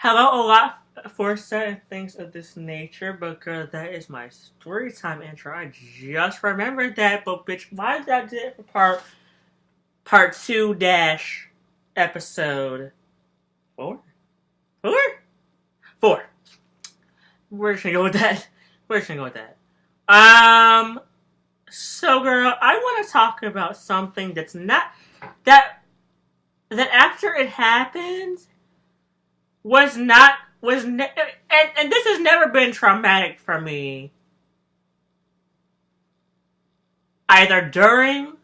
Hello, a lot for certain things of this nature, but girl, that is my story time intro. I just remembered that, but bitch, why did I do it for part two dash episode 4? 4? 4. We're just gonna go with that. We're just gonna go with that. So girl, I want to talk about something that's not that after it happened and this has never been traumatic for me, either during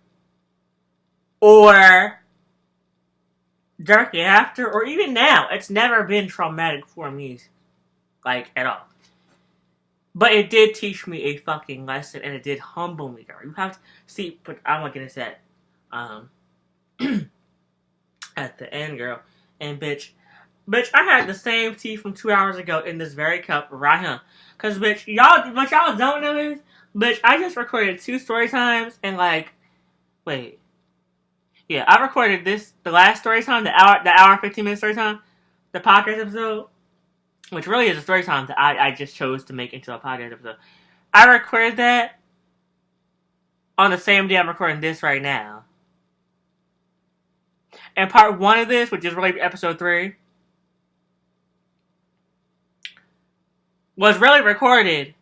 or directly after, or even now. It's never been traumatic for me, like, at all. But it did teach me a fucking lesson, and it did humble me. You have to see, but I'm not gonna say that at the end, girl. And bitch, I had the same tea from 2 hours ago in this very cup right here. Cause bitch, what y'all don't know is, bitch, I just recorded 2 story times and I recorded the last story time, the hour and 15-minute story time, the podcast episode, which really is a story time that I just chose to make into a podcast episode. I recorded that on the same day I'm recording this right now. And part 1 of this, which is really episode 3, was really recorded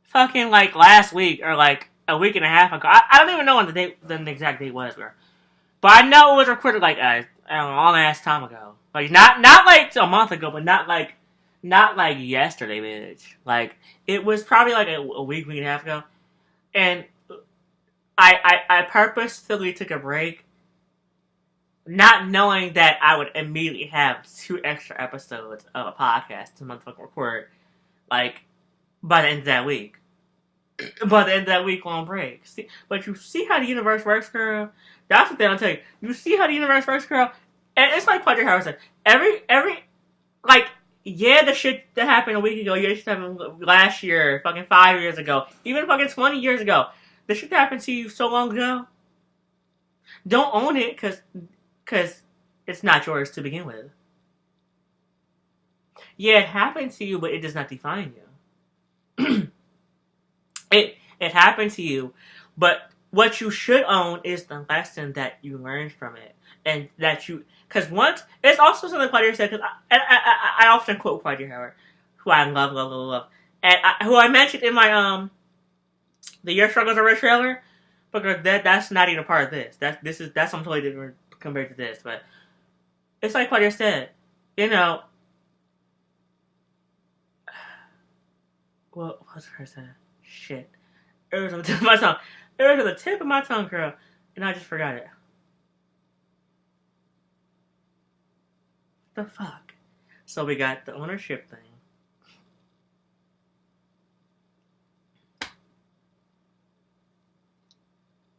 fucking last week or a week and a half ago. I don't even know when the exact date was, bro. But I know it was recorded a long ass time ago. Not a month ago, but not yesterday, bitch. It was probably a week and a half ago. And I purposefully took a break, not knowing that I would immediately have 2 extra episodes of a podcast to motherfucking record, by the end of that week. By the end of that week-long break. But you see how the universe works, girl? That's the thing I'll tell you. You see how the universe works, girl? And it's like Quadri Howard said. The shit that happened a week ago, the shit that happened last year, fucking 5 years ago, even fucking 20 years ago, the shit that happened to you so long ago, don't own it, because it's not yours to begin with. Yeah, it happened to you, but it does not define you. It happened to you, but what you should own is the lesson that you learned from it, and that you, because once it's also something Quadri said. Because I often quote Quadri Howard, who I love, and who I mentioned in my the Your Struggles Are Rich trailer, because that's not even a part of this. That's something totally different compared to this. But it's like Quadri said, what was her saying? Shit. It was on the tip of my tongue. It was on the tip of my tongue, girl. And I just forgot it. What the fuck? So we got the ownership thing.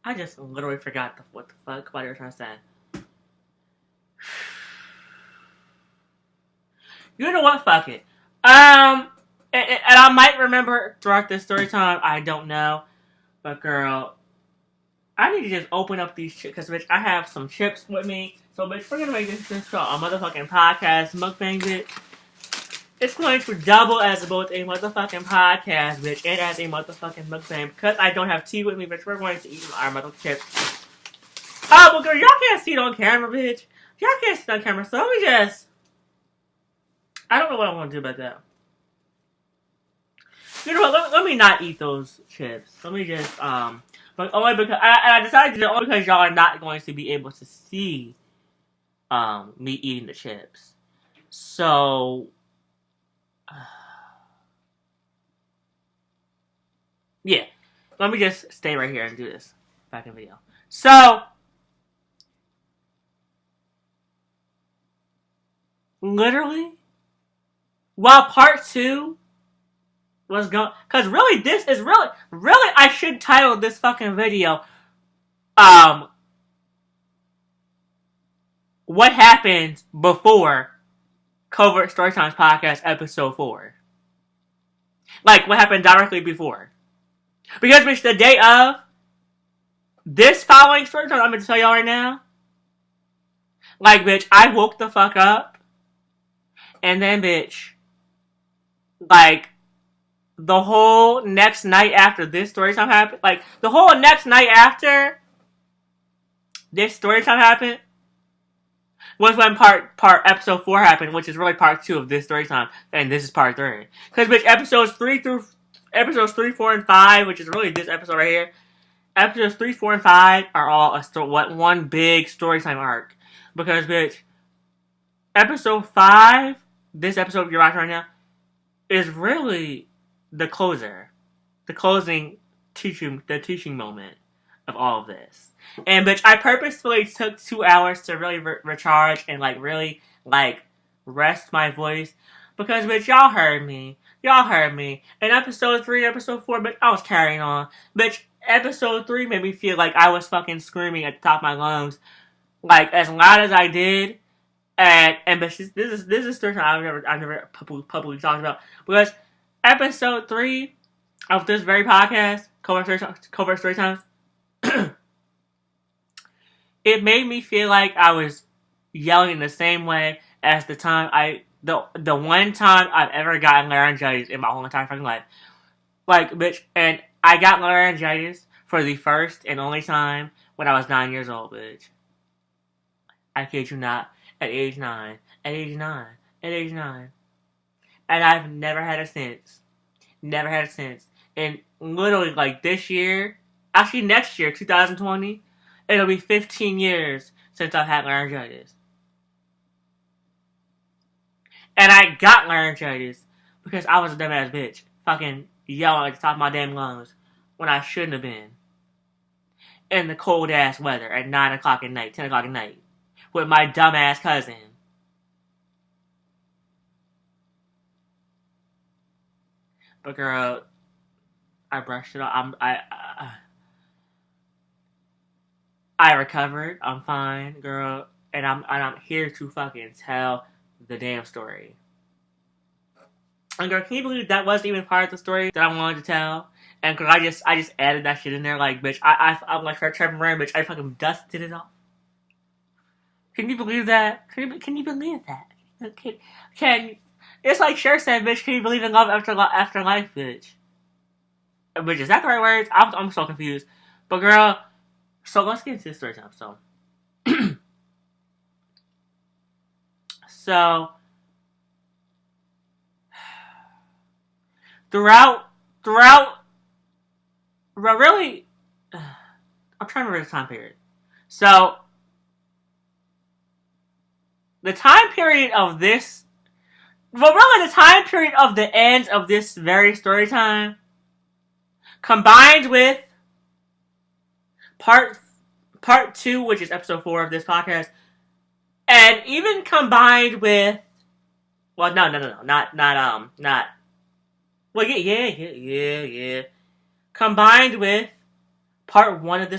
I just literally forgot what the fuck you were trying to say. You know what? Fuck it. And I might remember throughout this story time. I don't know. But girl, I need to just open up these chips. Because, bitch, I have some chips with me. So, bitch, we're going to make this a motherfucking podcast. Mukbang, bitch. It's going to double as both a motherfucking podcast, bitch. And as a motherfucking mukbang. Because I don't have tea with me, bitch. We're going to eat our motherfucking chips. Oh, but girl, y'all can't see it on camera, bitch. Y'all can't see it on camera. So, let me just... I don't know what I want to do about that. You know what? Let me not eat those chips. Let me just but only because I decided to do it only because y'all are not going to be able to see me eating the chips. So yeah, let me just stay right here and do this back in video. So literally, while part 2 was going, because really this is really I should title this fucking video what happened before Covert Storytimes podcast episode 4. What happened directly before. Because bitch, the day of this following Storytime I'm gonna tell y'all right now, bitch, I woke the fuck up And then, bitch, like, the whole next night after this story time happened, like, the whole next night after this story time happened was when episode 4 happened, which is really part 2 of this story time, and this is part 3. Because, bitch, episodes 3, 4, and 5, which is really this episode right here, episodes 3, 4, and 5 are all one big story time arc. Because, bitch, episode 5, this episode you're watching right now, is really the closer. The closing teaching moment of all of this. And, bitch, I purposefully took 2 hours to really recharge and, like, really, like, rest my voice. Because, bitch, y'all heard me. In episode 3, episode 4, bitch, I was carrying on. Bitch, episode 3 made me feel like I was fucking screaming at the top of my lungs. Like, as loud as I did. And bitch, this is story time I've never publicly talked about. Because episode 3 of this very podcast, Covert Storytimes, it made me feel like I was yelling in the same way as the one time I've ever gotten laryngitis in my whole entire fucking life. Like, bitch, and I got laryngitis for the first and only time when I was 9 years old, bitch. I kid you not. At age 9. And I've never had it since. And literally, like, this year, actually next year, 2020, it'll be 15 years since I've had laryngitis. And I got laryngitis because I was a dumbass bitch. Fucking yelling at the top of my damn lungs when I shouldn't have been. In the cold ass weather at 9 o'clock at night, 10 o'clock at night. With my dumbass cousin. But girl, I brushed it off. I recovered. I'm fine, girl, and I'm here to fucking tell the damn story. And girl, can you believe that wasn't even part of the story that I wanted to tell? And girl, I just added that shit in there, like, bitch. I'm like Trevor Moran, bitch. I fucking dusted it off. Can you believe that? Can you believe that? Can it's like Cher said, bitch. Can you believe in love after life, bitch? Bitch, is that the right words? I'm so confused. But girl, so let's get into this story time. So throughout, really, I'm trying to remember the time period. So the time period of this, well, really the time period of the end of this very story time, combined with part 2, which is episode 4 of this podcast, and even combined with, well, no, not, well, yeah. Combined with part 1 of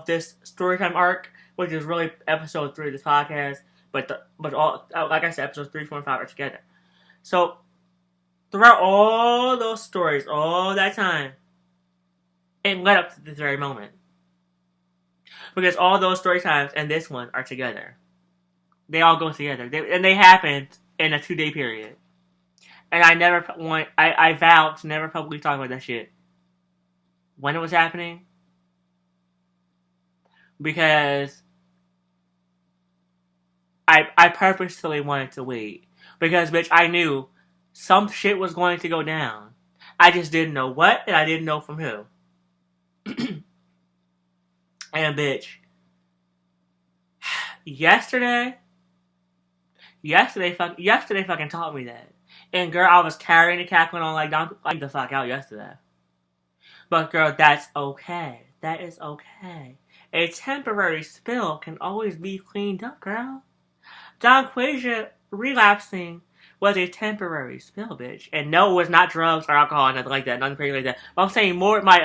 this storytime arc, which is really episode 3 of this podcast, but all, like I said, episodes 3, 4, and 5 are together. So throughout all those stories, all that time, it led up to this very moment. Because all those story times and this one are together. They all go together. They happened in a 2-day period. And I vowed to never publicly talk about that shit when it was happening. Because I purposefully wanted to wait. Because, bitch, I knew some shit was going to go down. I just didn't know what, and I didn't know from who. And, bitch, yesterday fucking taught me that. And, girl, I was carrying the cackling on like the fuck out yesterday. But, girl, that's okay. That is okay. A temporary spill can always be cleaned up, girl. Don Quasia relapsing was a temporary spill, bitch. And no, it was not drugs or alcohol or nothing like that. Nothing crazy like that. But I'm saying more of my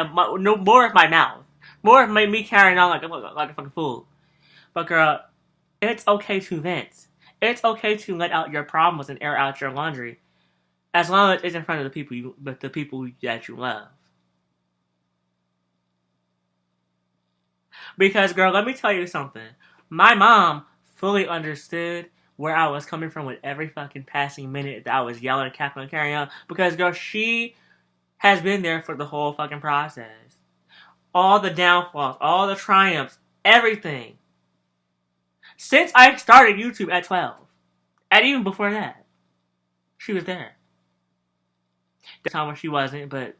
mouth. More of me carrying on like a fucking fool. But, girl, it's okay to vent. It's okay to let out your problems and air out your laundry. As long as it's in front of the people that you love. Because, girl, let me tell you something. My mom fully understood where I was coming from with every fucking passing minute that I was yelling, cackling, and carrying on. Because, girl, she has been there for the whole fucking process. All the downfalls, all the triumphs, everything. Since I started YouTube at 12. And even before that. She was there. The time when she wasn't, but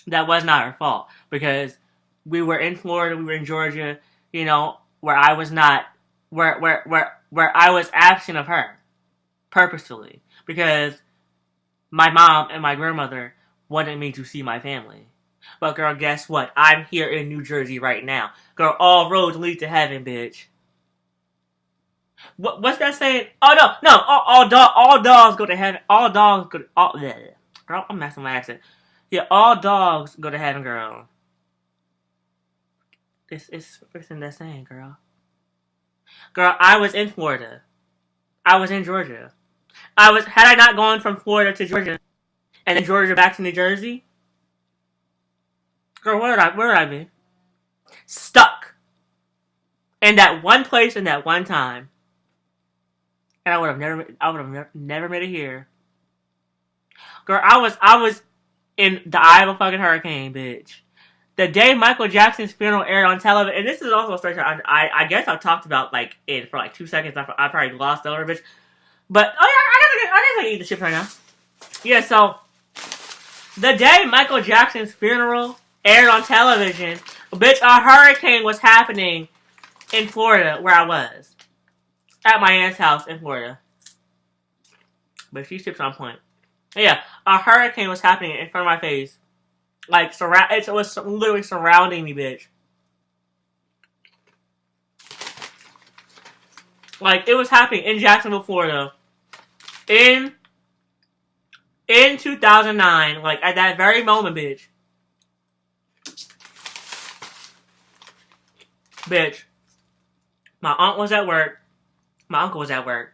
that was not her fault. Because we were in Florida, we were in Georgia, you know, where I was not, where I was absent of her. Purposefully. Because my mom and my grandmother wanted me to see my family. But girl, guess what? I'm here in New Jersey right now. Girl, all roads lead to heaven, bitch. What's that saying? Oh no, all dogs go to heaven. All dogs go to girl, I'm messing my accent. Yeah, all dogs go to heaven, girl. It's in that saying, girl. Girl, I was in Florida. I was in Georgia. Had I not gone from Florida to Georgia and then Georgia back to New Jersey, girl, where would I be? Stuck in that one place in that one time. And I would have never made it here. Girl, I was in the eye of a fucking hurricane, bitch. The day Michael Jackson's funeral aired on television, and this is also a story I guess I've talked about like it for like 2 seconds. I probably glossed over, bitch. But I guess I can eat the shit right now. Yeah, so the day Michael Jackson's funeral aired on television, bitch, a hurricane was happening in Florida where I was. At my aunt's house in Florida. But she ships on point. Yeah, a hurricane was happening in front of my face. Like, it was literally surrounding me, bitch. Like, it was happening in Jacksonville, Florida. In 2009. Like, at that very moment, bitch. Bitch. My aunt was at work. My uncle was at work.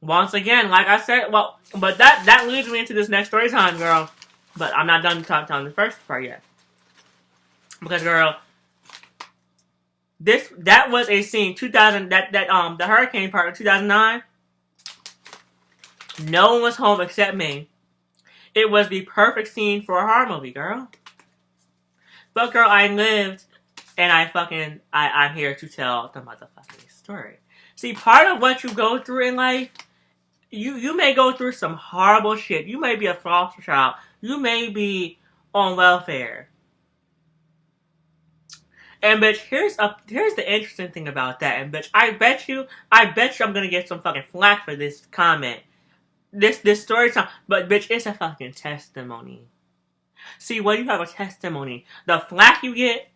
Once again, like I said, well, but that leads me into this next story time, girl. But I'm not done telling the first part yet. Because, girl, that was a scene, 2000, the hurricane part in 2009. No one was home except me. It was the perfect scene for a horror movie, girl. But, girl, I lived, and I'm here to tell the motherfucking story. See, part of what you go through in life, you may go through some horrible shit. You may be a foster child. You may be on welfare. And bitch, here's the interesting thing about that. And bitch, I bet you I'm gonna get some fucking flack for this comment. This story time. But bitch, it's a fucking testimony. See, when you have a testimony, the flack you get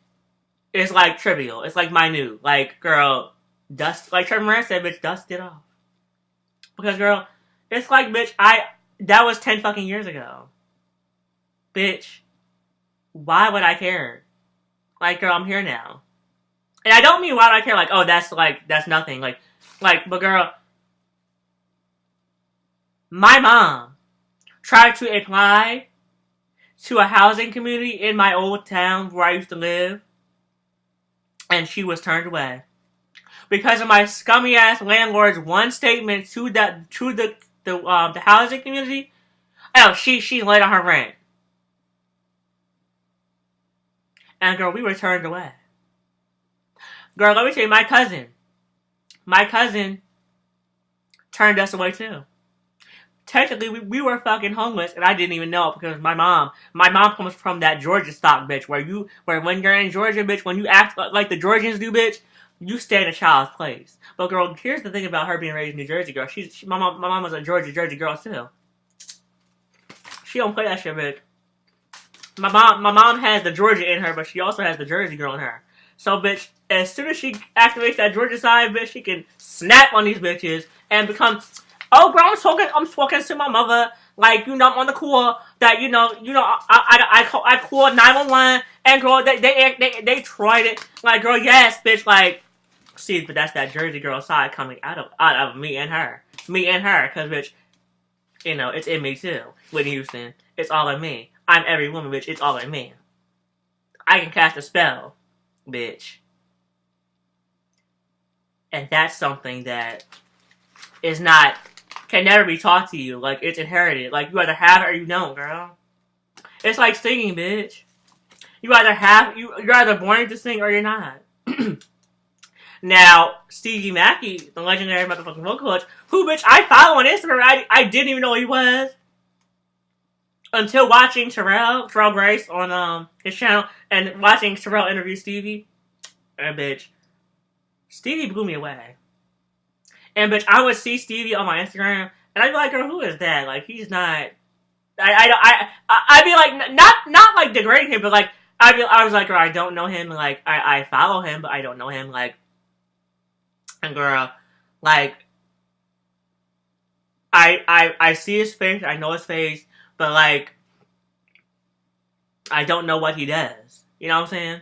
is like trivial. It's like minute. Like, girl, dust, like Trevor Moran said, bitch, dust it off. Because, girl, it's like, bitch, that was 10 fucking years ago. Bitch, why would I care? Like, girl, I'm here now. And I don't mean why would I care, like, oh, that's nothing. Like, but girl, my mom tried to apply to a housing community in my old town where I used to live, and she was turned away. Because of my scummy ass landlord's one statement to the housing community. Oh, she laid on her rent. And girl, we were turned away. Girl, let me tell you, my cousin turned us away too. Technically, we were fucking homeless, and I didn't even know it because my mom comes from that Georgia stock, bitch, where when you're in Georgia, bitch, when you act like the Georgians do, bitch, you stay in a child's place. But girl, here's the thing about her being raised in New Jersey, girl. My mom was a Georgia girl too. She don't play that shit, bitch. My mom has the Georgia in her, but she also has the Jersey girl in her. So, bitch, as soon as she activates that Georgia side, bitch, she can snap on these bitches and become, oh, girl, I'm talking to my mother, like, you know, on the cool, that, I called 911, and girl, they tried it, like, girl, yes, bitch, like, see, but that's that Jersey girl side coming out of me and her, cause, bitch, you know, it's in me too, Whitney Houston, it's all in me, I'm every woman, bitch, it's all in me, I can cast a spell, bitch. And that's something that is not, can never be taught to you. Like, it's inherited. Like, you either have it or you don't, girl. It's like singing, bitch. You're either born to sing or you're not. Now, Stevie Mackey, the legendary motherfucking vocal coach, who, bitch, I follow on Instagram. I didn't even know who he was until watching Terrell Grace on his channel and watching Terrell interview Stevie. And, bitch, Stevie blew me away. And, bitch, I would see Stevie on my Instagram, and I'd be like, girl, who is that? Like, he's not... I'd be like, not like degrading him, but like, I was like, girl, I don't know him. Like, I follow him, but I don't know him. Like, and girl, like, I see his face, I know his face, but like, I don't know what he does. You know what I'm saying?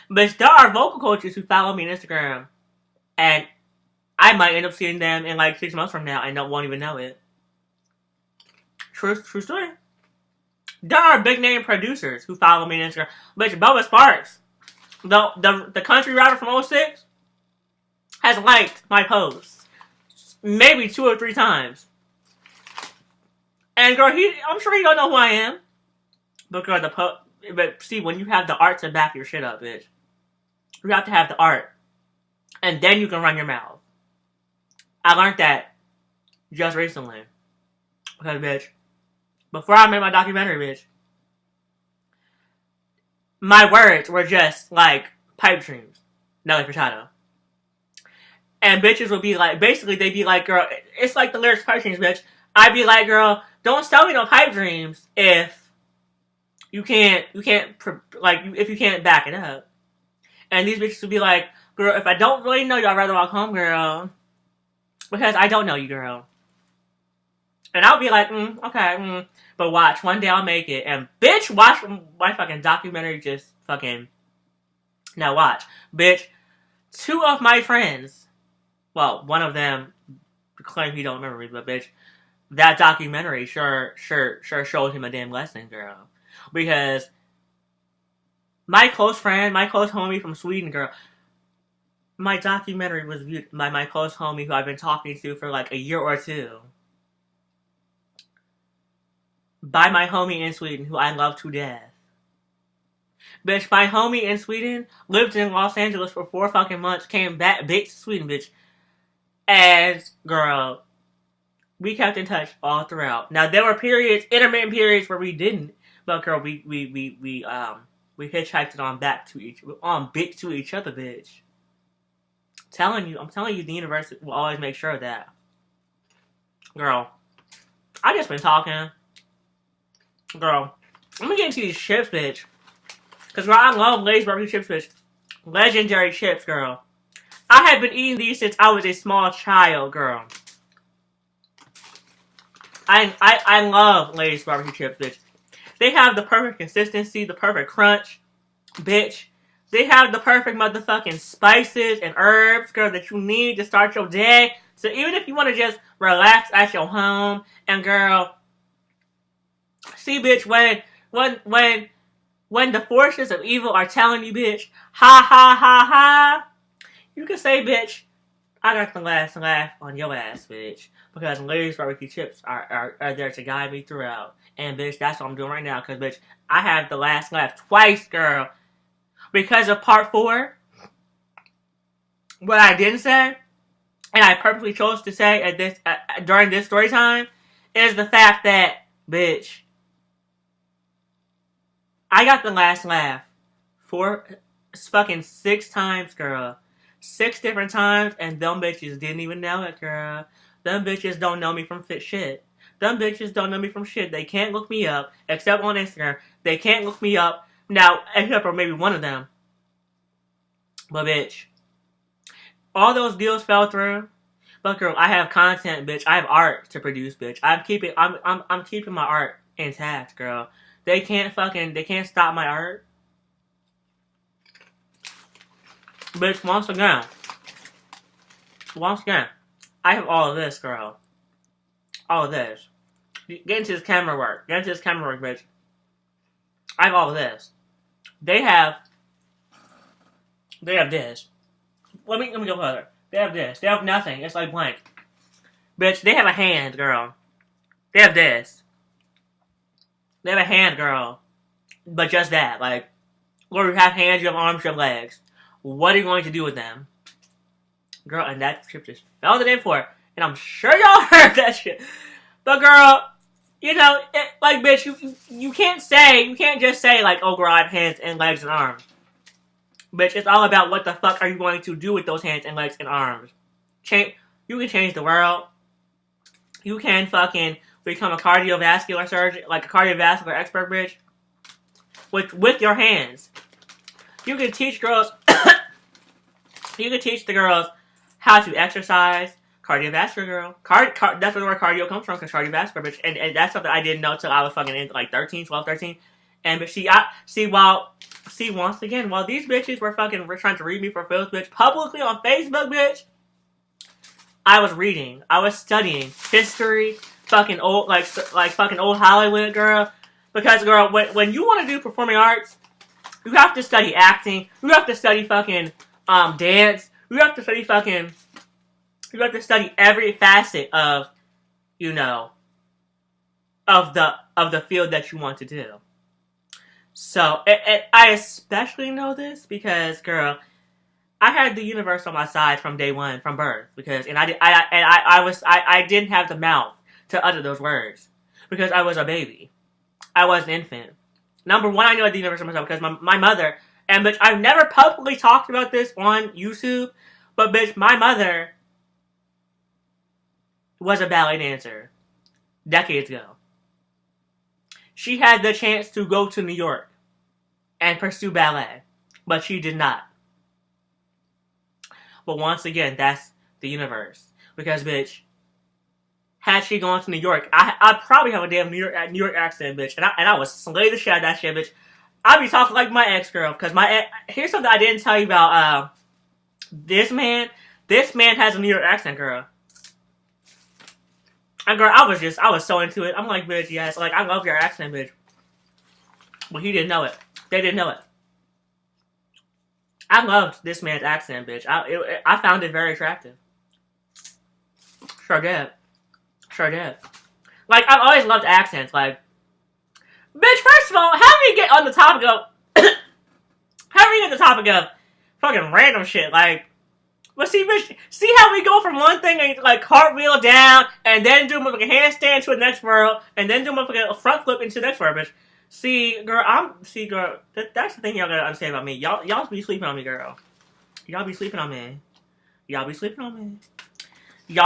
But there are vocal coaches who follow me on Instagram, and I might end up seeing them in like 6 months from now and won't even know it. True story. There are big name producers who follow me on Instagram. Bitch, Bubba Sparks, the country rapper from 06, has liked my posts maybe 2 or 3 times. And girl, I'm sure he don't know who I am. But girl, but see, when you have the art to back your shit up, bitch, you have to have the art, and then you can run your mouth. I learned that just recently, because bitch, before I made my documentary, bitch, my words were just like pipe dreams, Nelly Furtado. And bitches would be like, basically they'd be like, girl, it's like the lyrics pipe dreams, bitch. I'd be like, girl, don't sell me no pipe dreams if you can't back it up. And these bitches would be like, girl, if I don't really know you, I'd rather walk home, girl, because I don't know you, girl. And I'll be like, okay, but watch, one day I'll make it. And bitch, watch my fucking documentary just fucking, now watch. Bitch, 2 of my friends, well, one of them claimed he don't remember me, but bitch, that documentary sure showed him a damn lesson, girl. Because my close friend, my close homie from Sweden, girl, my documentary was viewed by my close homie who I've been talking to for like a year or 2. By my homie in Sweden, who I love to death. Bitch, my homie in Sweden lived in Los Angeles for 4 fucking months, came back, bitch, to Sweden, bitch. And, girl, we kept in touch all throughout. Now, there were intermittent periods where we didn't, but girl, we hitchhiked it on back to each other, bitch. I'm telling you, the universe will always make sure of that. Girl, I just been talking. Girl, let me get into these chips, bitch. Because, girl, I love Lay's barbecue chips, bitch. Legendary chips, girl. I have been eating these since I was a small child, girl. I love Lay's barbecue chips, bitch. They have the perfect consistency, the perfect crunch, bitch. They have the perfect motherfucking spices and herbs, girl, that you need to start your day. So even if you want to just relax at your home, and girl, see, bitch, when the forces of evil are telling you, bitch, ha ha ha ha, you can say, bitch, I got the last laugh on your ass, bitch. Because Lay's barbecue chips are there to guide me throughout. And, bitch, that's what I'm doing right now. Because, bitch, I have the last laugh twice, girl. Because of part 4, what I didn't say, and I purposely chose to say during this story time, is the fact that, bitch, I got the last laugh 6 times, girl. 6 different times, and them bitches didn't even know it, girl. Them bitches don't know me from shit. Them bitches don't know me from shit. They can't look me up, except on Instagram. They can't look me up, now, except for maybe one of them. But, bitch, all those deals fell through. But, girl, I have content, bitch. I have art to produce, bitch. I'm keeping my art intact, girl. They can't stop my art. Bitch, once again, I have all of this, girl. All of this. Get into this camera work. Bitch. I have all of this. They have this. Let me go further. They have this. They have nothing. It's like blank. Bitch, they have a hand, girl. They have this. They have a hand, girl. But just that. Like, or you have hands, you have arms, you have legs. What are you going to do with them? Girl, and that shit just fell it in for it. And I'm sure y'all heard that shit. But girl, you know, like, bitch, you can't just say, like, oh, girl, I have hands and legs and arms. Bitch, it's all about what the fuck are you going to do with those hands and legs and arms. You can change the world. You can fucking become a cardiovascular surgeon, like a cardiovascular expert, bitch. With your hands. You can teach girls, you can teach the girls how to exercise. Cardiovascular girl. That's where the word cardio comes from, because cardiovascular, bitch. And that's something I didn't know until I was fucking in, like, 12, 13. And, but once again, while these bitches were trying to read me for filth, bitch, publicly on Facebook, bitch, I was reading. I was studying history, fucking old, like fucking old Hollywood, girl. Because, girl, when you want to do performing arts, you have to study acting. You have to study fucking, dance. You have to study every facet of, you know, of the field that you want to do. So, I especially know this because, girl, I had the universe on my side from day one, from birth, because, I didn't have the mouth to utter those words, because I was a baby. I was an infant. Number one, I know the universe on myself because my mother, and bitch, I've never publicly talked about this on YouTube, but bitch, my mother was a ballet dancer decades ago. She had the chance to go to New York and pursue ballet, but she did not. But once again, that's the universe. Because, bitch, had she gone to New York, I'd probably have a damn New York accent, bitch. And I would slay the shit out of that shit, bitch. I'd be talking like my ex-girl. Because here's something I didn't tell you about this man. This man has a New York accent, girl. And girl, I was so into it. I'm like, bitch, yes. Like, I love your accent, bitch. But he didn't know it. They didn't know it. I loved this man's accent, bitch. I found it very attractive. Sure did. Like, I've always loved accents. Like, bitch, first of all, how do we get on the topic of fucking random shit? Like, but see, bitch, see how we go from one thing and, like, cartwheel down, and then do a motherfucking handstand to the next world, and then do a motherfucking front flip into the next world, bitch. See, girl, that's the thing y'all gotta understand about me. Y'all be sleeping on me, girl. Y'all be sleeping on me. Y'all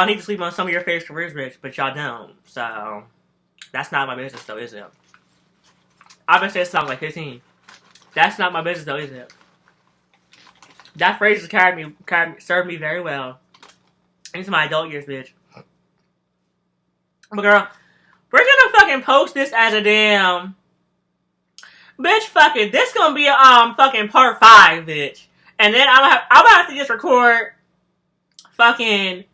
need to sleep on some of your favorite careers, bitch, but y'all don't. So, that's not my business, though, is it? I've been saying something like 15. That's not my business, though, is it? That phrase has served me very well into my adult years, bitch. But, girl, we're gonna fucking post this as a damn... Bitch, fuck it. This gonna be fucking part 5, bitch. And then I'm gonna have to just record fucking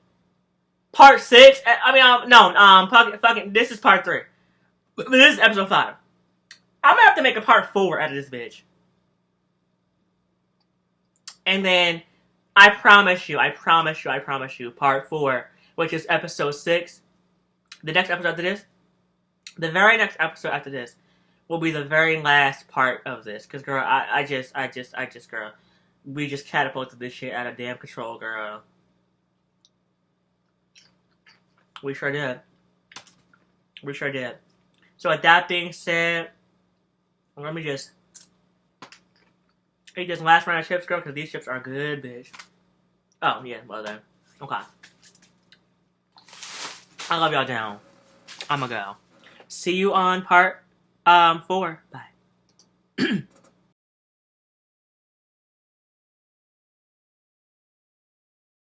part 6. Fucking this is part 3. This is episode 5. I'm gonna have to make a part 4 out of this bitch. And then I promise you, part 4, which is episode 6. The next episode after this, the very next episode after this, will be the very last part of this. Cause girl, I just, girl, we just catapulted this shit out of damn control, girl. We sure did. So with that being said, let me just eat this last round of chips, girl, cause these chips are good, bitch. Oh, yeah, well then. Okay. I love y'all down. I'ma go. See you on part 4. Bye.